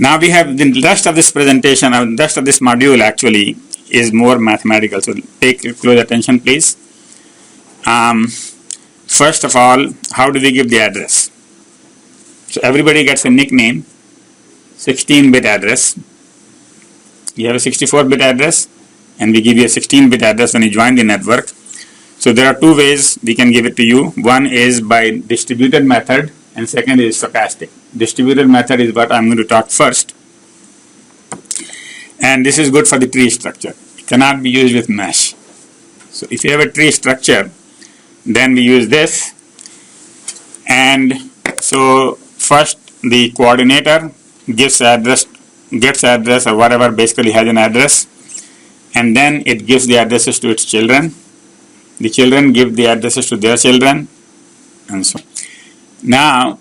Now we have the rest of this presentation, the rest of this module actually is more mathematical. So pay close attention, please. First of all, how do we give the address? So everybody gets a nickname, 16-bit address. You have a 64-bit address, and we give you a 16-bit address when you join the network. So there are two ways we can give it to you. One is by distributed method, and second is stochastic. Distributed method is what I'm going to talk first. And this is good for the tree structure. It cannot be used with mesh. So if you have a tree structure, then we use this. And so first the coordinator gets address or whatever basically has an address, and then it gives the addresses to its children. The children give the addresses to their children, and so on. Now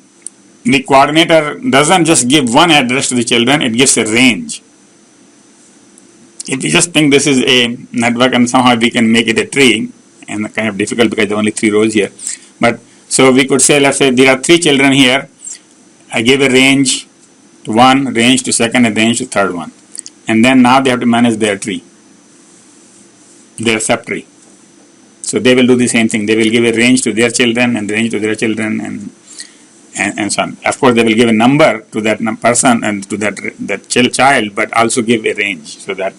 the coordinator doesn't just give one address to the children, it gives a range. If you just think this is a network and somehow we can make it a tree, and kind of difficult because there are only 3 rows here, but so we could say, let's say there are 3 children here. I give a range to one, range to second, and range to third one, and then now they have to manage their tree, their subtree. So they will do the same thing. They will give a range to their children and range to their children, and so on. Of course, they will give a number to that person and to that child, but also give a range so that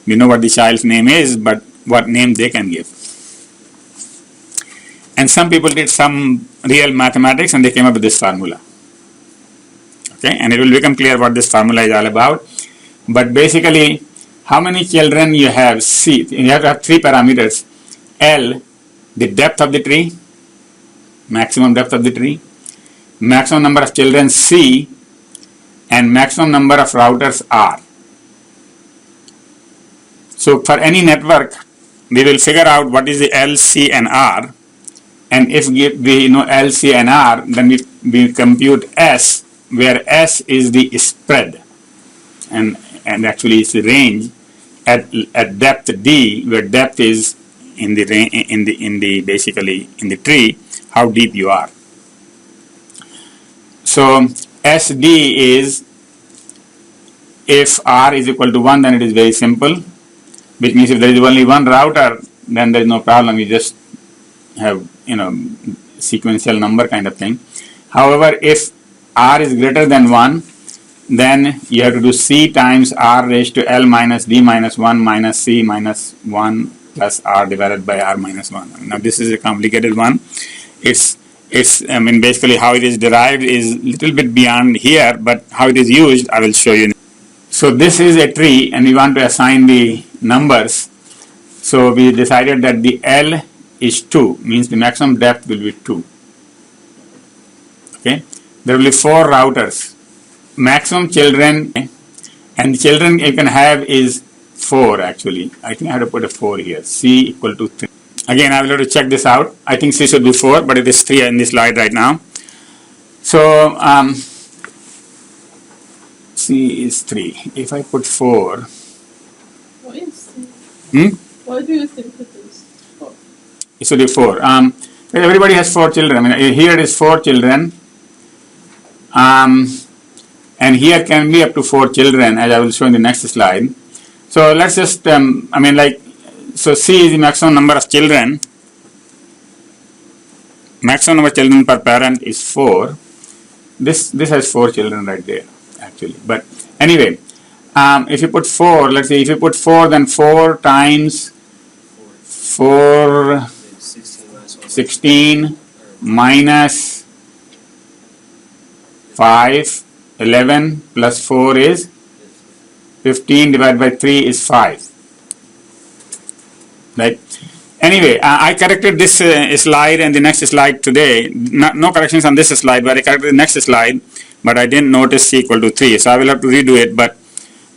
we know what the child's name is, but what name they can give. And some people did some real mathematics and they came up with this formula. Okay, and it will become clear what this formula is all about. But basically, how many children you have? C. You have to have 3 parameters. L, the depth of the tree, maximum depth of the tree, maximum number of children C, and maximum number of routers R. So for any network, we will figure out what is the L, C, and R, and if we know L, C, and R, then we compute S, where S is the spread, and actually it's the range at depth D, where depth is in the basically in the tree, how deep you are. So SD is, if R is equal to 1, then it is very simple, which means if there is only one router, then there is no problem. You just have, sequential number kind of thing. However, if R is greater than 1, then you have to do C times R raised to L minus D minus 1 minus C minus 1 plus R divided by R minus 1. Now this is a complicated one. It's basically how it is derived is a little bit beyond here, but how it is used I will show you. So this is a tree and we want to assign the numbers. So we decided that the L is 2, means the maximum depth will be 2. Okay, there will be 4 routers, maximum children, and the children you can have is 4 actually. I think I have to put a 4 here. C equal to 3. Again, I will have to check this out. I think C should be 4, but it is 3 in this slide right now. So C is 3. If I put 4. What is C? Why do you think it is 4? It should be 4. Everybody has 4 children. I mean, here it is 4 children. And here can be up to 4 children, as I will show in the next slide. So let's just, so C is the maximum number of children. Maximum number of children per parent is 4. This has 4 children right there, actually. But anyway, if you put 4, let's say if you put 4, then 4 times 4, 16 minus 5, 11 plus 4 is 15 divided by 3 is 5. Right? Anyway, I corrected this slide and the next slide today. No corrections on this slide, but I corrected the next slide. But I didn't notice C equal to 3, so I will have to redo it. But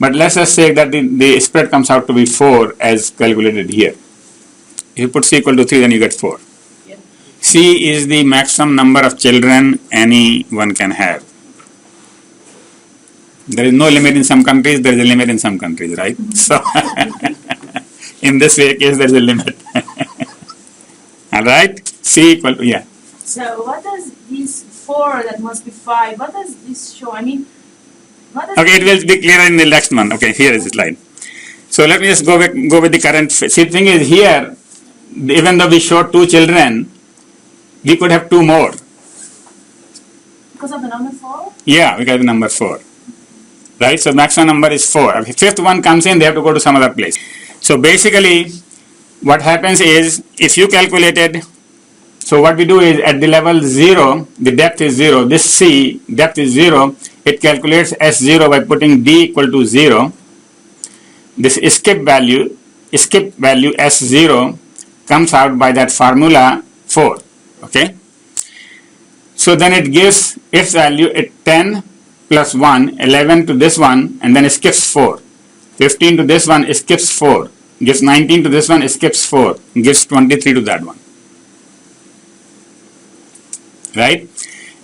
let's just say that the spread comes out to be 4 as calculated here. If you put C equal to 3, then you get 4. Yep. C is the maximum number of children anyone can have. There is no limit in some countries, there is a limit in some countries, right? So, in this case, there is a limit. Alright? C equal to, yeah. So, what does this 4, that must be 5, what does this show? I mean, Okay, it will be clearer in the next one. Okay, here is the slide. So let me just go with the current. See, the thing is here, even though we showed 2 children, we could have 2 more. Because of the number 4? Yeah, we got the number 4. Right? So maximum number is 4. If 5th one comes in, they have to go to some other place. So basically, what happens is, if you calculated, so what we do is at the level 0, the depth is 0. This C, depth is 0. It calculates S0 by putting D equal to 0. This skip value S0 comes out by that formula 4. Okay? So then it gives its value at 10 plus 1, 11 to this one, and then it skips 4. 15 to this one, it skips 4. Gives 19 to this one, it skips 4. Gives 23 to that one. Right?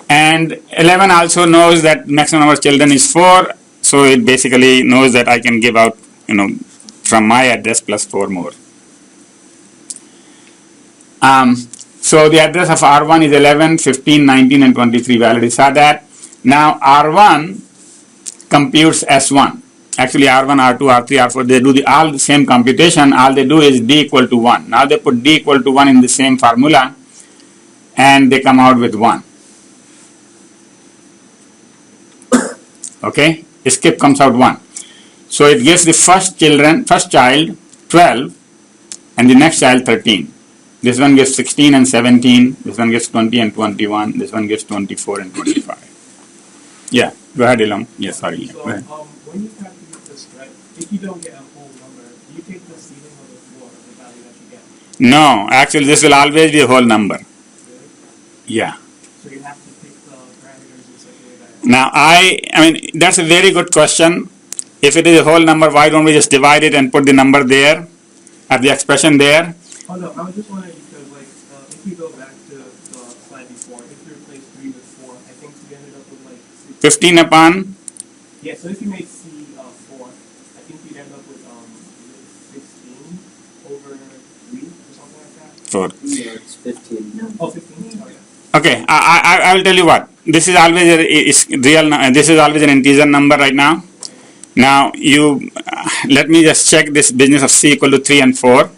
And 11 also knows that maximum number of children is 4. So it basically knows that I can give out, from my address plus 4 more. So the address of R1 is 11, 15, 19 and 23. We already saw that. Now R1 computes S1. Actually R1, R2, R3, R4, they do all the same computation. All they do is D equal to 1. Now they put D equal to 1 in the same formula and they come out with 1. Okay? Skip comes out 1. So it gives the first child 12 and the next child 13. This one gives 16 and 17. This one gives 20 and 21. This one gives 24 and 25. Yeah, go ahead, Ilham. Yeah, sorry. So, go ahead. when you calculate this, right, if you don't get a whole number, do you take the ceiling or the floor of the value that you get? No, actually this will always be a whole number. Really? Yeah. So you have to pick the parameters in such a way that... Now I mean, that's a very good question. If it is a whole number, why don't we just divide it and put the number there, have the expression there? Oh no, I was just wondering because like, if you go back to the slide before, if you replace 3 with 4, I think we ended up with like 15 upon? Yeah, so if you make C 4, I think you'd end up with 16 over 3 or something like that. 4. No, it's 15. No. Oh, 15? Oh, yeah. Okay, I will tell you what. This is always this is always an integer number right now. Now let me just check this business of C equal to 3 and 4.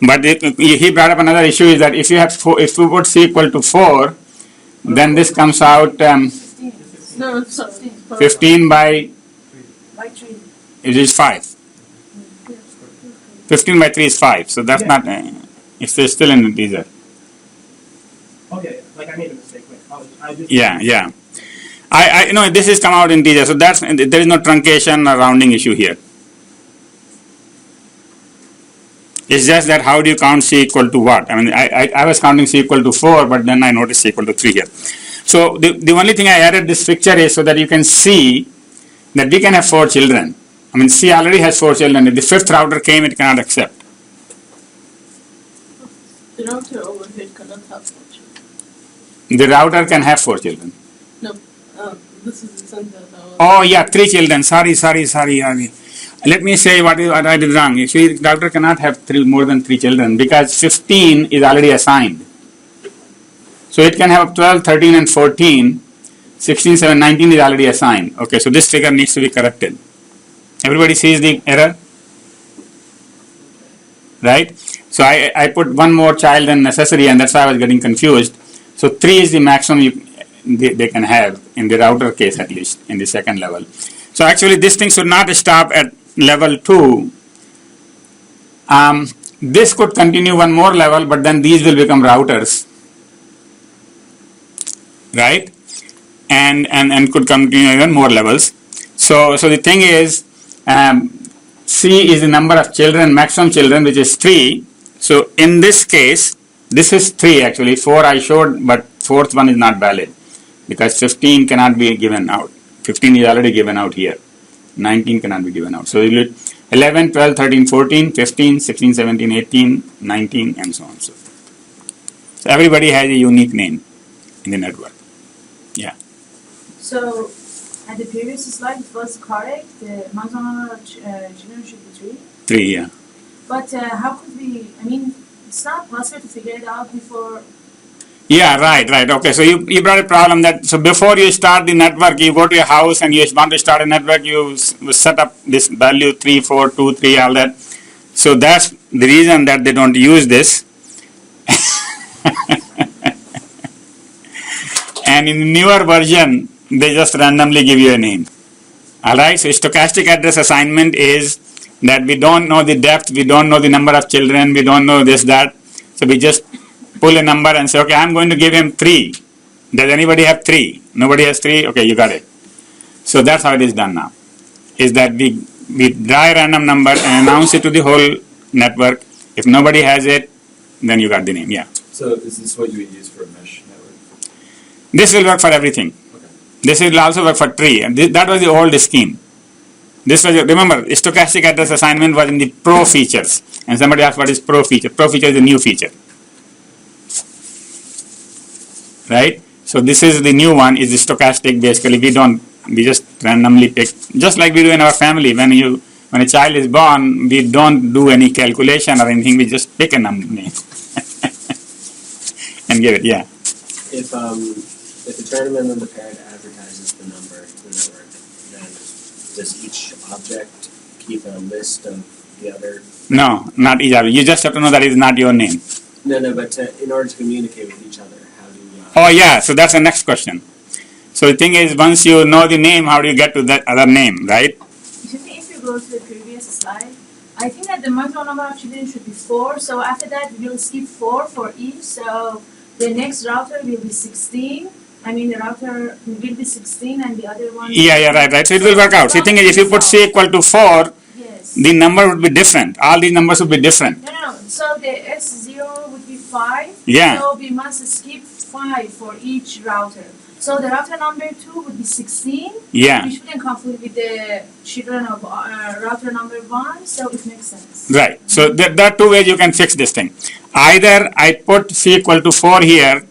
But he brought up another issue is that if you have if you put C equal to 4, then this comes out 16. No, it's 16. 15 by 3. it is 5. 15 by 3 is 5. So that's Yeah. not it's still an integer. Oh, yeah, like I made a mistake. Wait, I just... Yeah. I this is come out integer. So there is no truncation or rounding issue here. It's just that how do you count C equal to what? I mean, I was counting C equal to 4, but then I noticed C equal to 3 here. So the only thing I added this picture is so that you can see that we can have 4 children. I mean, C already has 4 children. If the 5th router came, it cannot accept. The router overhead cannot have 4 children. The router can have 4 children. No, this is the sentence. Oh yeah, 3 children. Sorry. Let me say what I did wrong. Actually, the router cannot have more than 3 children because 15 is already assigned. So it can have 12, 13 and 14. 16, 7, 19 is already assigned. Okay, so this figure needs to be corrected. Everybody sees the error? Right? So I put one more child than necessary and that's why I was getting confused. So 3 is the maximum they can have in the router case, at least in the second level. So actually this thing should not stop at level 2. This could continue one more level, but then these will become routers, right? And could continue even more levels. So the thing is, C is the number of children, maximum children, which is 3. So in this case, this is 3 actually. 4 I showed, but 4th one is not valid because 15 cannot be given out. 15 is already given out here. 19 cannot be given out. So 11, 12, 13, 14, 15, 16, 17, 18, 19 and so on. So everybody has a unique name in the network. Yeah. So at the previous slide it was correct. The maximum children should be 3. 3, yeah. But how could we, I mean, it's not possible to figure it out before. Yeah, right. Okay, so you brought a problem that, so before you start the network, you go to your house and you want to start a network, you set up this value 3, 4, 2, 3, all that. So that's the reason that they don't use this. And in the newer version, they just randomly give you a name. Alright, so stochastic address assignment is that we don't know the depth, we don't know the number of children, we don't know this, that. So we just pull a number and say, okay, I'm going to give him 3. Does anybody have 3? Nobody has 3? Okay, you got it. So that's how it is done now. Is that we draw a random number and announce it to the whole network. If nobody has it, then you got the name, yeah. So is this what you would use for a mesh network? This will work for everything. Okay. This will also work for tree. And that was the old scheme. This was, remember, stochastic address assignment was in the pro features. And somebody asked what is pro feature. Pro feature is a new feature. Right? So this is the new one, is the stochastic. Basically, we just randomly pick, just like we do in our family. When a child is born, we don't do any calculation or anything, we just pick a name and give it, yeah. If the tournament and the parent advertises the number to the network, then does each object keep a list of the other? No, not each other. You just have to know that is not your name. No, but in order to communicate with each other, how do you... Oh yeah, so that's the next question. So the thing is, once you know the name, how do you get to that other name, right? If you go to the previous slide, I think that the maximum number of children should be 4. So after that, we will skip 4 for each. So the next router will be 16. I mean, the router will be 16 and the other one... Yeah, right. So it will work out. So the thing is, if you put C equal to 4, yes, the number would be different. All these numbers would be different. No. So the S0 would be 5. Yeah. So we must skip 5 for each router. So the router number 2 would be 16. Yeah. We shouldn't conflict with the children of router number 1, so it makes sense. Right. So there are 2 ways you can fix this thing. Either I put C equal to 4 here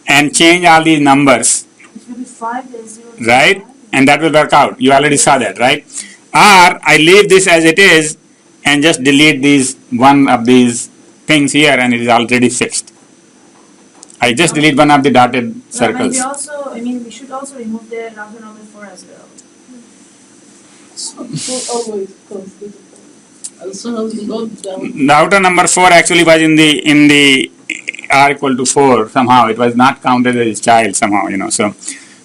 and change all these numbers, It will be 5, there's 0. right? And that will work out. You already saw that, right? Or I leave this as it is and just delete one of these things here and it is already fixed. I just delete one of the dotted circles. We should also remove the router number 4 as well. So always consider. And so you go down. The router number 4 actually was in the R equal to 4 somehow. It was not counted as a child somehow, so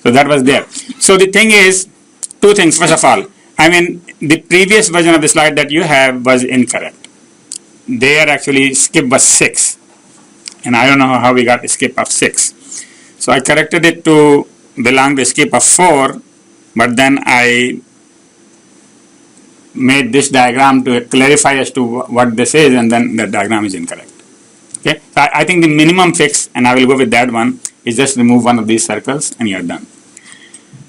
that was there. So the thing is, 2 things. First of all, the previous version of the slide that you have was incorrect. There actually skip was 6. And I don't know how we got a skip of 6. So I corrected it to belong to a skip of 4, but then I made this diagram to clarify as to what this is, and then the diagram is incorrect. Okay, so I think the minimum fix, and I will go with that one, is just remove one of these circles and you're done.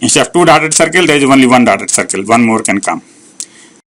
Instead of 2 dotted circles, there is only 1 dotted circle. 1 more can come.